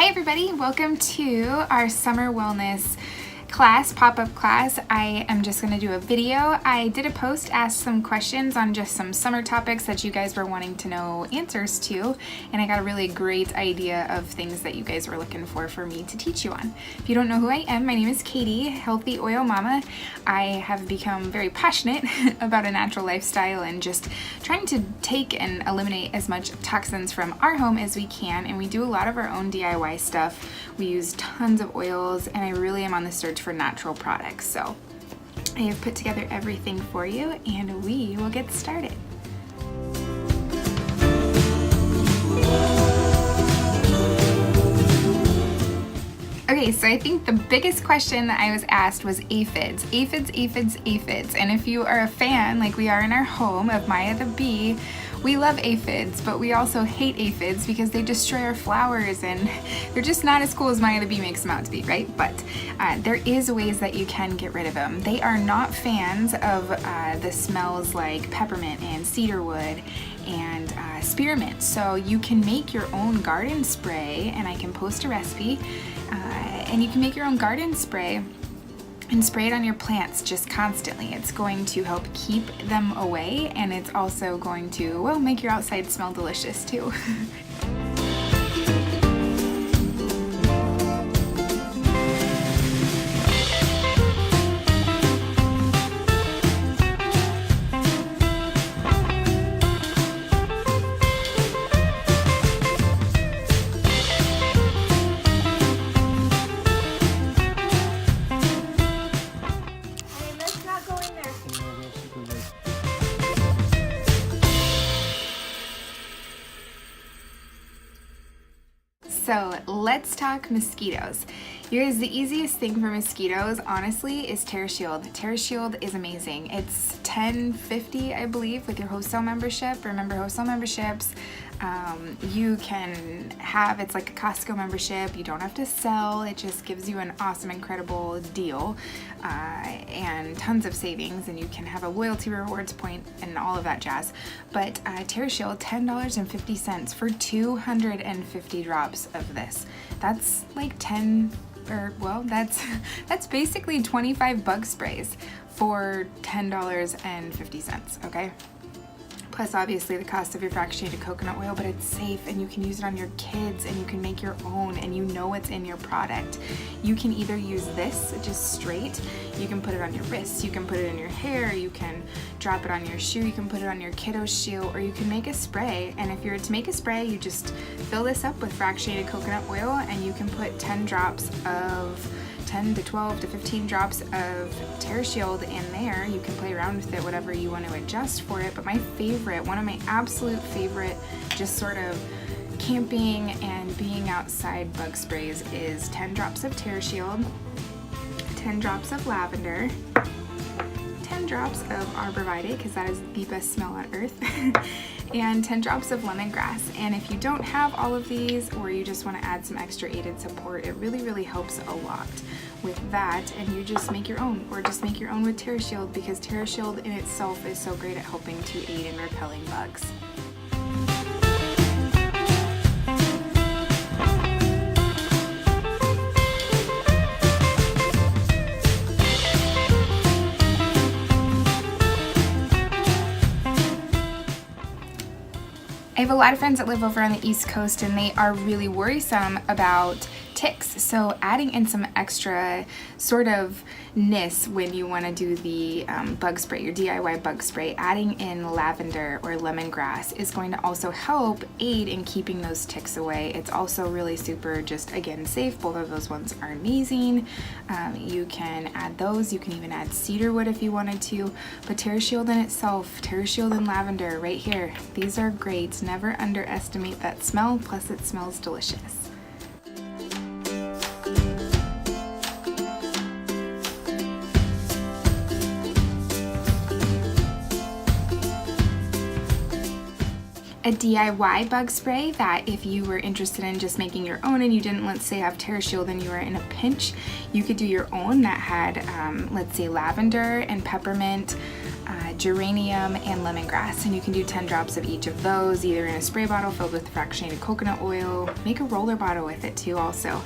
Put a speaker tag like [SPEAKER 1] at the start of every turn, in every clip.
[SPEAKER 1] Hey everybody, welcome to our summer wellness class, pop-up class. I am just going to do a video. I did a post, asked some questions on just some summer topics that you guys were wanting to know answers to, and I got a really great idea of things that you guys were looking for me to teach you on. If you don't know who I am, my name is Katie, Healthy Oil Mama. I have become very passionate about a natural lifestyle and just trying to take and eliminate as much toxins from our home as we can, and we do a lot of our own DIY stuff. We use tons of oils, and I really am on the search for natural products. So I have put together everything for you, and we will get started. Okay, so I think the biggest question that I was asked was aphids. Aphids. And if you are a fan, like we are in our home, of Maya the Bee, we love aphids, but we also hate aphids because they destroy our flowers and they're just not as cool as Maya the Bee makes them out to be, right? But there is ways that you can get rid of them. They are not fans of the smells like peppermint and cedarwood and spearmint. So you can make your own garden spray, and I can post a recipe, and you can make your own garden spray and spray it on your plants just constantly. It's going to help keep them away, and it's also going to, well, make your outside smell delicious too. So let's talk mosquitoes. Here's the easiest thing for mosquitoes, honestly, is TerraShield. TerraShield is amazing. It's $10.50, I believe, with your wholesale membership. Remember, wholesale memberships, you can have, it's like a Costco membership. You don't have to sell. It just gives you an awesome, incredible deal and tons of savings, and you can have a loyalty rewards point and all of that jazz. But TerraShield, $10.50 for 250 drops of this. That's like 10, or well, that's basically 25 bug sprays for $10.50, okay? Plus obviously the cost of your fractionated coconut oil, but it's safe and you can use it on your kids and you can make your own, and you know what's in your product. You can either use this just straight, you can put it on your wrists, you can put it in your hair, you can drop it on your shoe, you can put it on your kiddo's shoe, or you can make a spray. And if you're to make a spray, you just fill this up with fractionated coconut oil, and you can put 10 to 12 to 15 drops of TerraShield in there. You can play around with it, whatever you want to adjust for it. But my favorite, one of my absolute favorite, just sort of camping and being outside bug sprays is 10 drops of TerraShield, 10 drops of lavender, 10 drops of arborvitae, because that is the best smell on earth, and 10 drops of lemongrass. And if you don't have all of these, or you just want to add some extra aided support, it really helps a lot with that. And you just make your own, or just make your own with TerraShield, because TerraShield in itself is so great at helping to aid in repelling bugs. I have a lot of friends that live over on the East Coast, and they are really worrisome about ticks. So adding in some extra sort of ness when you want to do the bug spray, your DIY bug spray, adding in lavender or lemongrass is going to also help aid in keeping those ticks away. It's also really super, just again, safe. Both of those ones are amazing. You can add those. You can even add cedarwood if you wanted to. But TerraShield in itself, TerraShield and lavender right here, these are great. Never underestimate that smell, plus it smells delicious. A DIY bug spray that if you were interested in just making your own and you didn't, let's say, have TerraShield and you were in a pinch, you could do your own that had, let's say, lavender and peppermint, geranium, and lemongrass. And you can do 10 drops of each of those, either in a spray bottle filled with fractionated coconut oil. Make a roller bottle with it too also.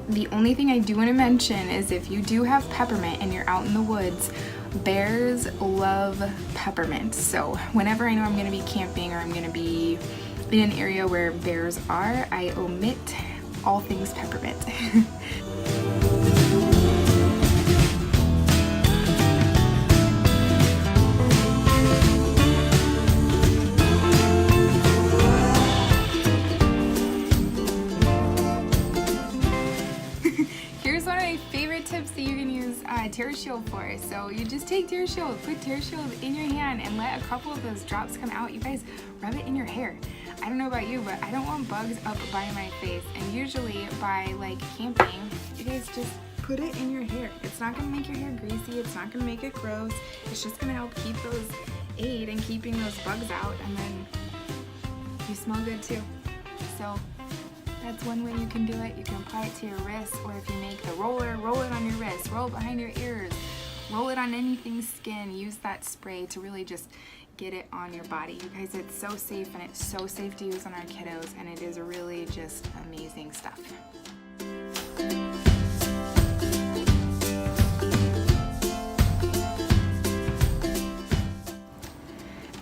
[SPEAKER 1] The only thing I do want to mention is if you do have peppermint and you're out in the woods, bears love peppermint. So whenever I know I'm going to be camping or I'm going to be in an area where bears are, I omit all things peppermint. Tips that you can use TerraShield for. So you just take TerraShield, put TerraShield in your hand and let a couple of those drops come out. You guys rub it in your hair. I don't know about you, but I don't want bugs up by my face. And usually by like camping, you guys just put it in your hair. It's not gonna make your hair greasy. It's not gonna make it gross. It's just gonna help aid in keeping those bugs out, and then you smell good too. So that's one way you can do it. You can apply it to your wrist, or if you make the roller, roll it on your wrist, roll it behind your ears, roll it on anything skin. Use that spray to really just get it on your body. You guys, it's so safe, and it's so safe to use on our kiddos, and it is really just amazing stuff.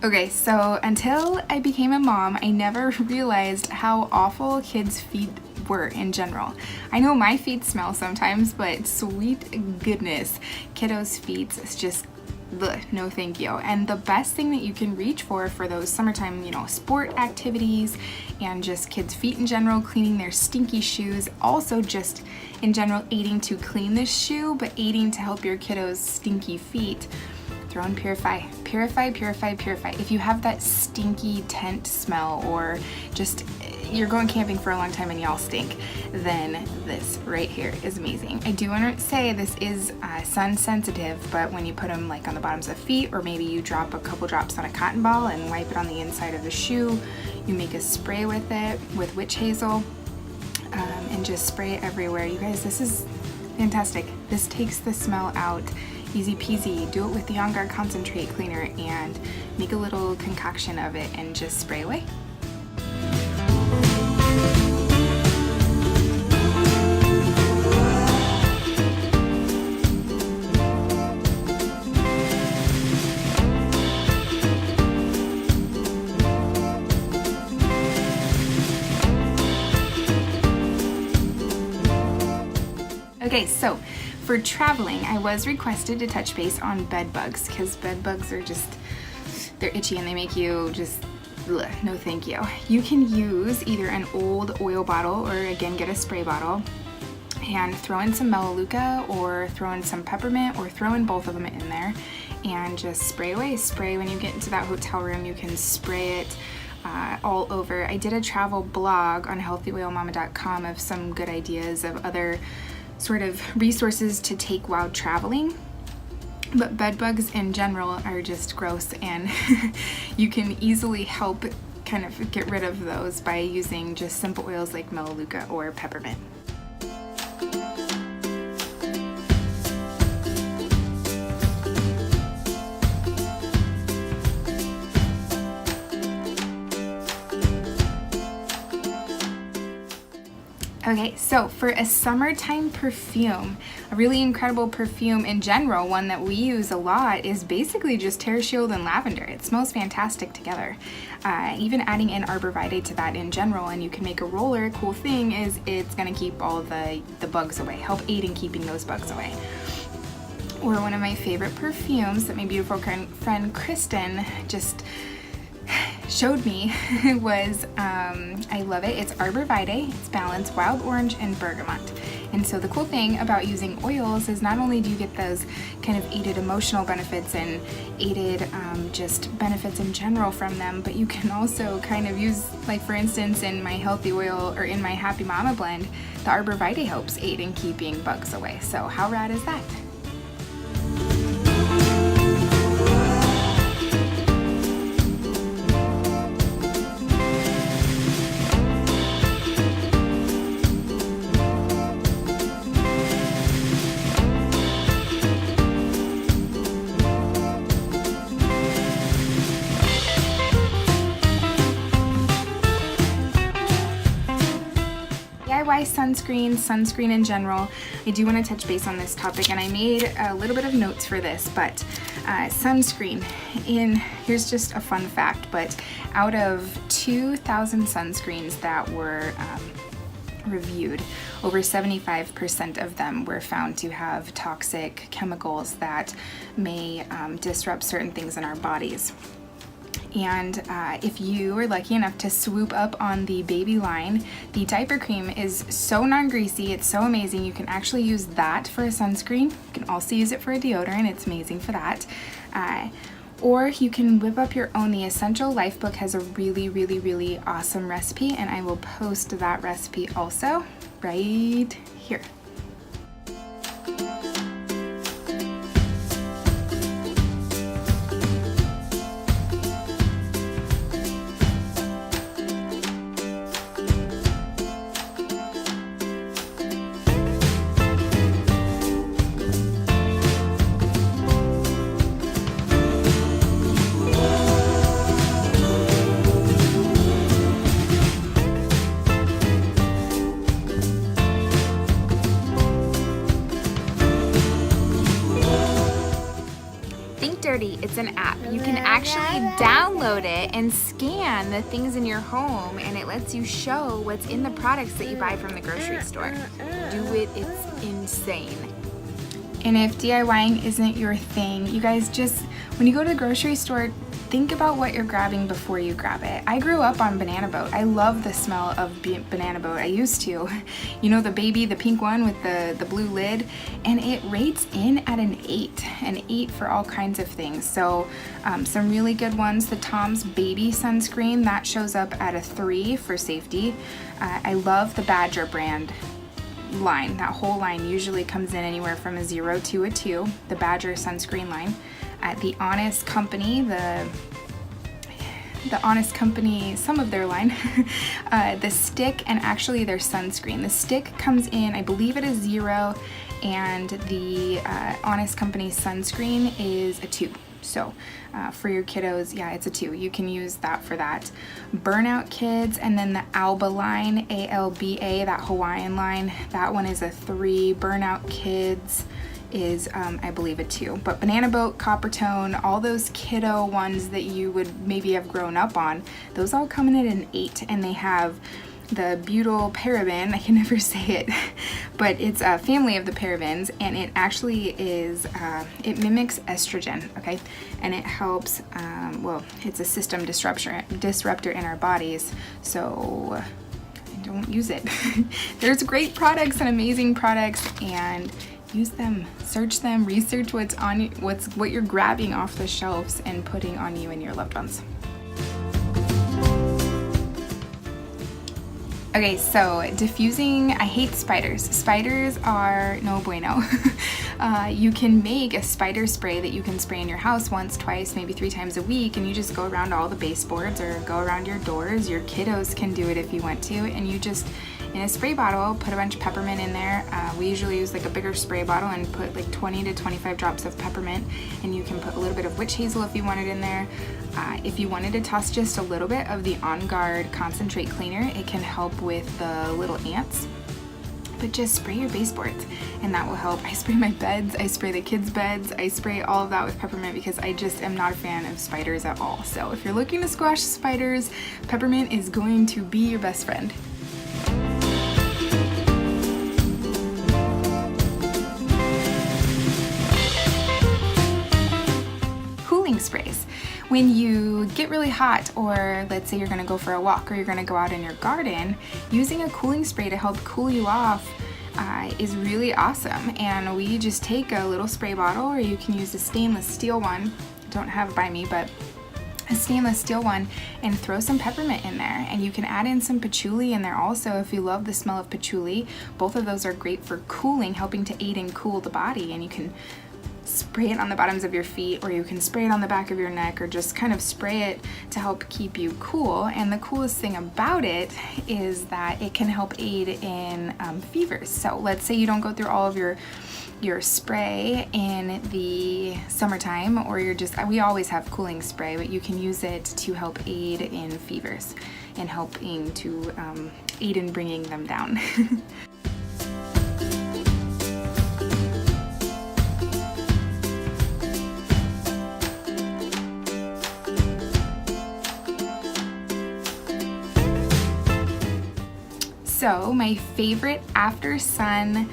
[SPEAKER 1] Okay, so until I became a mom, I never realized how awful kids' feet were in general. I know my feet smell sometimes, but sweet goodness, kiddos' feet is just ugh, no thank you. And the best thing that you can reach for those summertime, sport activities and just kids' feet in general, cleaning their stinky shoes, also just in general aiding to clean the shoe, but aiding to help your kiddos' stinky feet. Throw in Purify. Purify, Purify, Purify. If you have that stinky tent smell, or just you're going camping for a long time and y'all stink, then this right here is amazing. I do want to say this is sun sensitive, but when you put them like on the bottoms of feet, or maybe you drop a couple drops on a cotton ball and wipe it on the inside of the shoe, you make a spray with it with witch hazel, and just spray it everywhere. You guys, this is fantastic. This takes the smell out. Easy peasy. Do it with the On Guard concentrate cleaner and make a little concoction of it and just spray away. Okay, so for traveling, I was requested to touch base on bed bugs, because bed bugs are they're itchy and they make you just, ugh, no thank you. You can use either an old oil bottle, or again, get a spray bottle and throw in some Melaleuca, or throw in some peppermint, or throw in both of them in there and just spray away. Spray when you get into that hotel room. You can spray it all over. I did a travel blog on healthyoilmama.com of some good ideas of other sort of resources to take while traveling, but bed bugs in general are just gross, and you can easily help kind of get rid of those by using just simple oils like Melaleuca or peppermint. Okay, so for a summertime perfume, a really incredible perfume in general, one that we use a lot, is basically just TerraShield and lavender. It smells fantastic together. Even adding in Arbor Vitae to that in general, and you can make a roller. Cool thing is it's gonna keep all the bugs away, help aid in keeping those bugs away. Or one of my favorite perfumes that my beautiful friend Kristen just showed me was, I love it. It's Arbor Vitae, it's balanced wild orange and bergamot. And so the cool thing about using oils is not only do you get those kind of aided emotional benefits and aided just benefits in general from them, but you can also kind of use, like for instance, in my healthy oil or in my Happy Mama blend, the Arbor Vitae helps aid in keeping bugs away. So how rad is that? DIY sunscreen in general. I do want to touch base on this topic, and I made a little bit of notes for this, but sunscreen, here's just a fun fact, but out of 2,000 sunscreens that were reviewed, over 75% of them were found to have toxic chemicals that may disrupt certain things in our bodies. And if you were lucky enough to swoop up on the baby line, the diaper cream is so non-greasy, it's so amazing. You can actually use that for a sunscreen. You can also use it for a deodorant, it's amazing for that. Or you can whip up your own. The Essential Life book has a really awesome recipe, and I will post that recipe also right here. Dirty, it's an app. You can actually download it and scan the things in your home, and it lets you show what's in the products that you buy from the grocery store. Do it, it's insane. And if DIYing isn't your thing, you guys just, when you go to the grocery store, think about what you're grabbing before you grab it. I grew up on Banana Boat. I love the smell of Banana Boat. I used to. You know, the pink one with the blue lid, and it rates in at an 8 for all kinds of things. So some really good ones. The Tom's Baby Sunscreen, that shows up at a 3 for safety. I love the Badger brand line. That whole line usually comes in anywhere from a 0 to a 2, the Badger sunscreen line. At the Honest Company, the Honest Company, some of their line, the stick and actually their sunscreen. The stick comes in, I believe, at a 0, and the Honest Company sunscreen is a 2. So for your kiddos, yeah, it's a 2. You can use that for that. Burnout Kids, and then the Alba line, ALBA, that Hawaiian line, that one is a 3. Burnout Kids is I believe a 2. But Banana Boat, Coppertone, all those kiddo ones that you would maybe have grown up on, those all come in at an 8, and they have the butyl paraben, I can never say it, but it's a family of the parabens, and it actually is, it mimics estrogen, okay, and it helps, well, it's a system disruptor in our bodies, so don't use it. There's great products and amazing products, and use them, search them, research what you're grabbing off the shelves and putting on you and your loved ones. Okay, so diffusing, I hate spiders. Spiders are no bueno. You can make a spider spray that you can spray in your house once, twice, maybe 3 times a week, and you just go around all the baseboards or go around your doors. Your kiddos can do it if you want to, and you just, in a spray bottle, put a bunch of peppermint in there. We usually use like a bigger spray bottle and put like 20 to 25 drops of peppermint, and you can put a little bit of witch hazel if you want it in there. If you wanted to toss just a little bit of the On Guard concentrate cleaner, it can help with the little ants. But just spray your baseboards, and that will help. I spray my beds, I spray the kids' beds, I spray all of that with peppermint because I just am not a fan of spiders at all. So if you're looking to squash spiders, peppermint is going to be your best friend. Cooling sprays. When you get really hot, or let's say you're going to go for a walk or you're going to go out in your garden, using a cooling spray to help cool you off is really awesome. And we just take a little spray bottle, or you can use a stainless steel one. I don't have it by me, but a stainless steel one, and throw some peppermint in there, and you can add in some patchouli in there also if you love the smell of patchouli. Both of those are great for cooling, helping to aid and cool the body, and you can spray it on the bottoms of your feet, or you can spray it on the back of your neck, or just kind of spray it to help keep you cool. And the coolest thing about it is that it can help aid in fevers. So let's say you don't go through all of your spray in the summertime, or we always have cooling spray, but you can use it to help aid in fevers and helping to aid in bringing them down. So my favorite after sun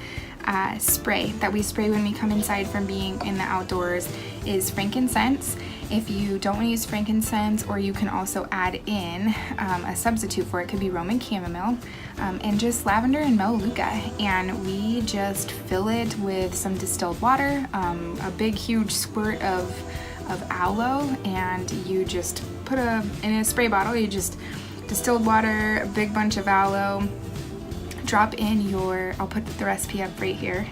[SPEAKER 1] spray that we spray when we come inside from being in the outdoors is frankincense. If you don't want to use frankincense, or you can also add in a substitute for it, could be Roman chamomile, and just lavender and melaleuca. And we just fill it with some distilled water, a big huge squirt of aloe, and you just put in a spray bottle, you just distilled water, a big bunch of aloe, drop in I'll put the recipe up right here,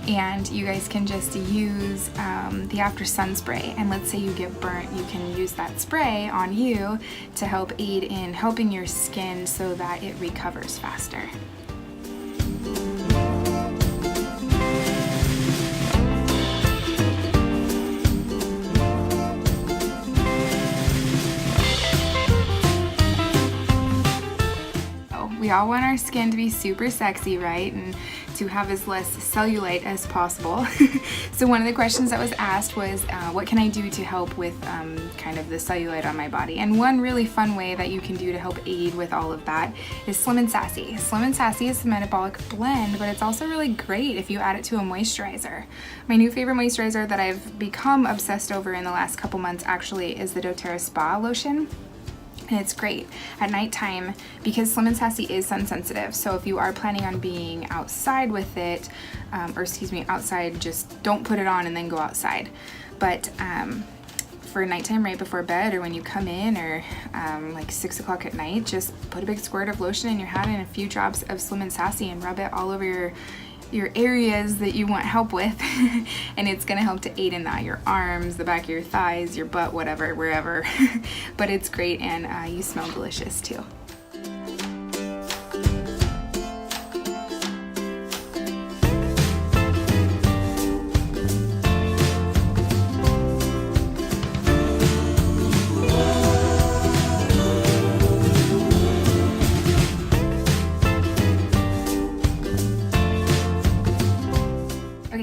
[SPEAKER 1] and you guys can just use the after sun spray. And let's say you get burnt, you can use that spray on you to help aid in helping your skin so that it recovers faster. We all want our skin to be super sexy, right? And to have as less cellulite as possible. So one of the questions that was asked was, what can I do to help with kind of the cellulite on my body? And one really fun way that you can do to help aid with all of that is Slim and Sassy. Slim and Sassy is a metabolic blend, but it's also really great if you add it to a moisturizer. My new favorite moisturizer that I've become obsessed over in the last couple months actually is the doTERRA Spa Lotion. And it's great at nighttime because Slim and Sassy is sun sensitive. So if you are planning on being outside with it, outside, just don't put it on and then go outside. But for nighttime right before bed, or when you come in, or like 6 o'clock at night, just put a big squirt of lotion in your hand and a few drops of Slim and Sassy and rub it all over your areas that you want help with. And it's gonna help to aid in that, your arms, the back of your thighs, your butt, whatever, wherever. But it's great, and you smell delicious too.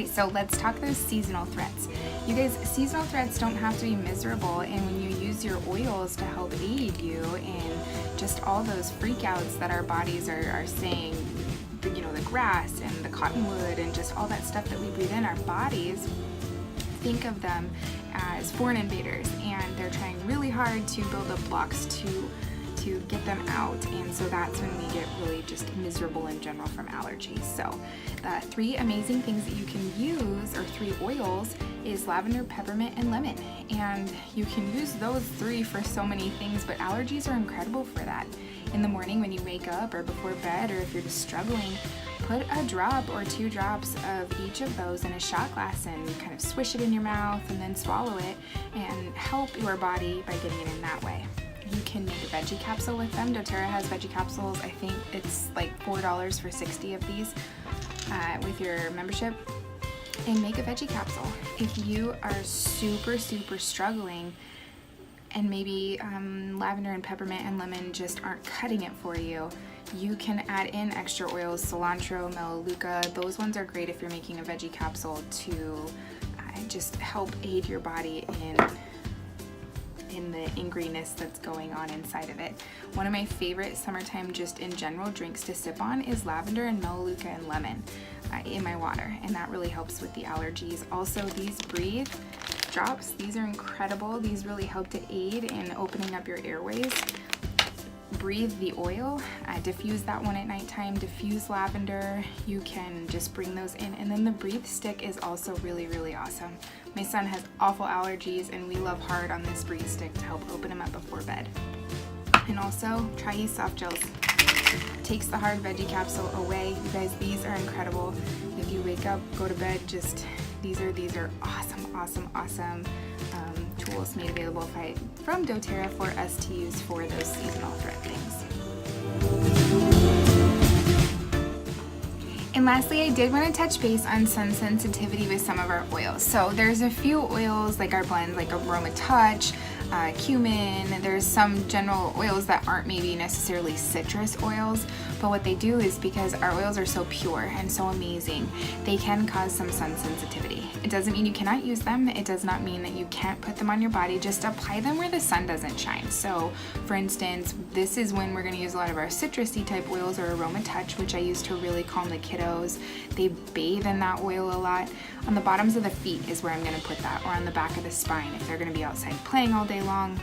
[SPEAKER 1] So let's talk those seasonal threats. You guys, seasonal threats don't have to be miserable, and when you use your oils to help aid you in just all those freakouts that our bodies are saying, you know, the grass and the cottonwood and just all that stuff that we breathe in our bodies, think of them as foreign invaders, and they're trying really hard to build up blocks to get them out. And so that's when we get really just miserable in general from allergies. So the 3 amazing things that you can use, or 3 oils, is lavender, peppermint, and lemon. And you can use those 3 for so many things, but allergies are incredible for that. In the morning when you wake up, or before bed, or if you're just struggling, put a drop or 2 drops of each of those in a shot glass and kind of swish it in your mouth and then swallow it, and help your body by getting it in that way. You can make a veggie capsule with them. doTERRA has veggie capsules. I think it's like $4 for 60 of these with your membership. And make a veggie capsule. If you are super struggling, and maybe lavender and peppermint and lemon just aren't cutting it for you, you can add in extra oils, cilantro, melaleuca. Those ones are great if you're making a veggie capsule to just help aid your body in the ingriness that's going on inside of it. One of my favorite summertime, just in general, drinks to sip on is lavender and melaleuca and lemon in my water, and that really helps with the allergies. Also, these Breathe drops, these are incredible. These really help to aid in opening up your airways. Breathe the oil, diffuse that one at nighttime, diffuse lavender, you can just bring those in. And then the Breathe stick is also really awesome. My son has awful allergies, and we love hard on this Breathe stick to help open him up before bed. And also, try these soft gels. Takes the hard veggie capsule away. You guys, these are incredible. If you wake up, go to bed, just These are awesome tools made available from doTERRA for us to use for those seasonal thread things. And lastly, I did want to touch base on sun sensitivity with some of our oils. So there's a few oils like our blends, like Aroma Touch, cumin. There's some general oils that aren't maybe necessarily citrus oils, but what they do is, because our oils are so pure and so amazing, they can cause some sun sensitivity. It doesn't mean you cannot use them. It does not mean that you can't put them on your body. Just apply them where the sun doesn't shine. So for instance, this is when we're going to use a lot of our citrusy type oils, or Aroma Touch, which I use to really calm the kiddos. They bathe in that oil a lot. On the bottoms of the feet is where I'm going to put that, or on the back of the spine if they're going to be outside playing all day long.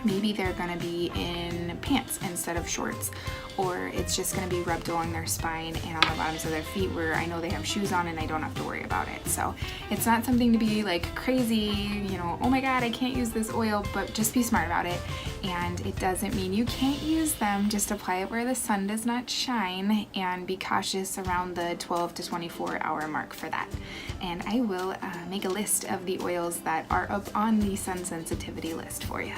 [SPEAKER 1] Maybe they're going to be in pants instead of shorts, or it's just going to be rubbed along their spine and on the bottoms of their feet where I know they have shoes on and I don't have to worry about it. So it's not something to be like crazy, you know, oh my god, I can't use this oil, but just be smart about it. And it doesn't mean you can't use them. Just apply it where the sun does not shine, and be cautious around the 12 to 24 hour mark for that. And I will make a list of the oils that are up on the sun sensitivity list for you.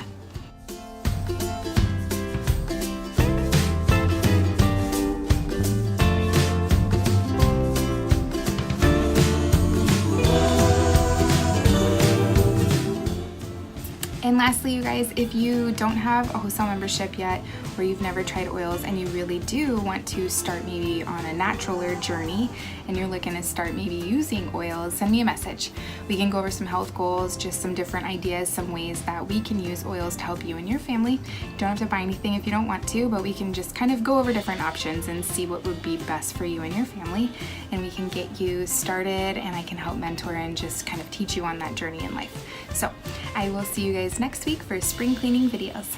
[SPEAKER 1] And lastly, you guys, if you don't have a wholesale membership yet, or you've never tried oils and you really do want to start maybe on a naturaler journey and you're looking to start maybe using oils, send me a message. We can go over some health goals, just some different ideas, some ways that we can use oils to help you and your family. You don't have to buy anything if you don't want to, but we can just kind of go over different options and see what would be best for you and your family, and we can get you started, and I can help mentor and just kind of teach you on that journey in life. So I will see you guys next week for spring cleaning videos.